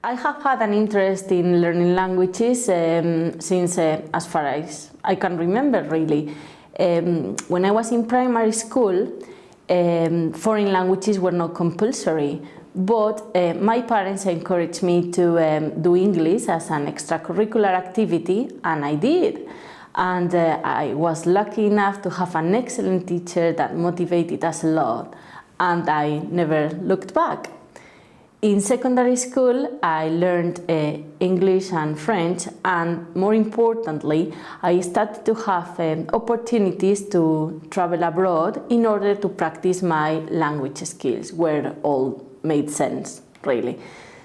I have had an interest in learning languages since as far as I can remember, really. When I was in primary school, foreign languages were not compulsory, but my parents encouraged me to do English as an extracurricular activity, and I did. And I was lucky enough to have an excellent teacher that motivated us a lot, and I never looked back. In secondary school, I learned English and French, and more importantly, I started to have opportunities to travel abroad in order to practice my language skills, where all made sense, really.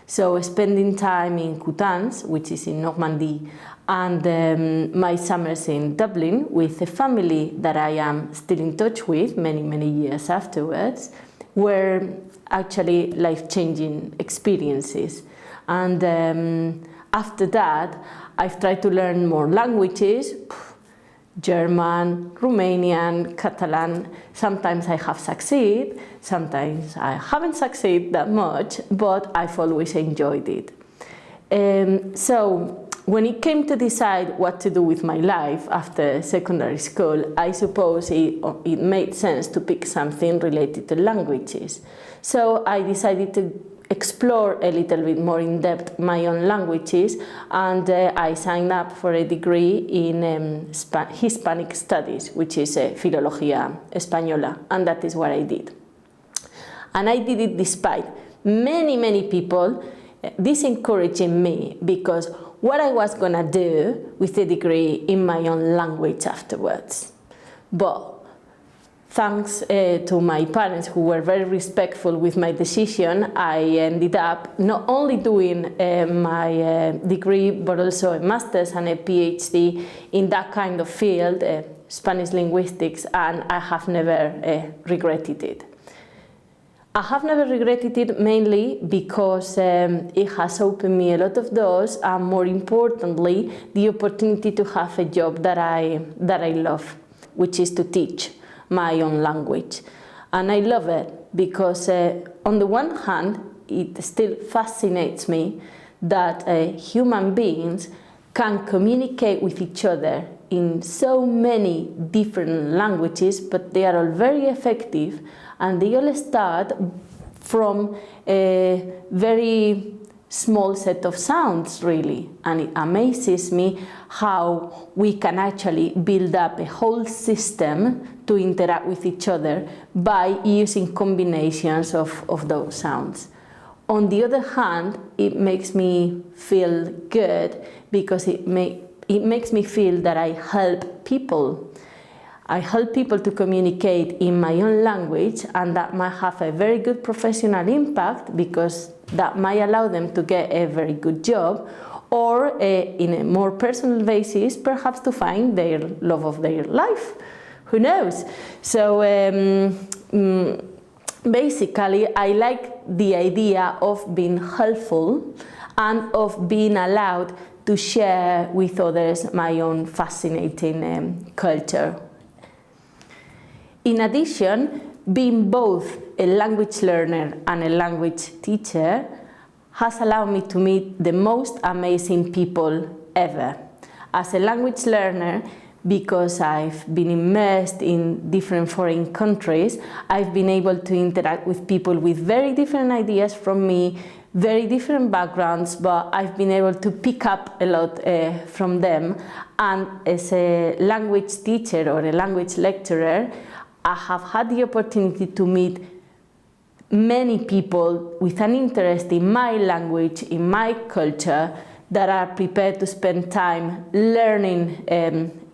So spending time in Coutances, which is in Normandy, and my summers in Dublin with a family that I am still in touch with many, many years afterwards, were actually life-changing experiences. And after that, I've tried to learn more languages, German, Romanian, Catalan. Sometimes I have succeeded, sometimes I haven't succeeded that much, but I've always enjoyed it. So when it came to decide what to do with my life after secondary school, I suppose it made sense to pick something related to languages. So I decided to explore a little bit more in depth my own languages, and I signed up for a degree in Hispanic Studies, which is Filología Española, and that is what I did. And I did it despite many, many people disencouraging me, because what I was gonna do with the degree in my own language afterwards. But thanks to my parents, who were very respectful with my decision, I ended up not only doing my degree, but also a master's and a PhD in that kind of field, Spanish linguistics, and I have never regretted it. I have never regretted it mainly because it has opened me a lot of doors, and more importantly, the opportunity to have a job that I love, which is to teach my own language. And I love it because on the one hand, it still fascinates me that human beings can communicate with each other in so many different languages, but they are all very effective, and they all start from a very small set of sounds, really. And it amazes me how we can actually build up a whole system to interact with each other by using combinations of those sounds. On the other hand, it makes me feel good because it makes me feel that I help people. I help people to communicate in my own language, and that might have a very good professional impact because that might allow them to get a very good job, or in a more personal basis, perhaps to find their love of their life. Who knows? So basically, I like the idea of being helpful and of being allowed to share with others my own fascinating culture. In addition, being both a language learner and a language teacher has allowed me to meet the most amazing people ever. As a language learner, because I've been immersed in different foreign countries, I've been able to interact with people with very different ideas from me, very different backgrounds, but I've been able to pick up a lot from them. And as a language teacher or a language lecturer, I have had the opportunity to meet many people with an interest in my language, in my culture, that are prepared to spend time learning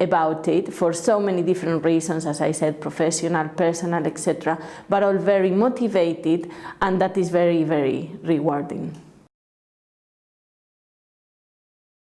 about it for so many different reasons, as I said, professional, personal, etc., but all very motivated, and that is very, very rewarding.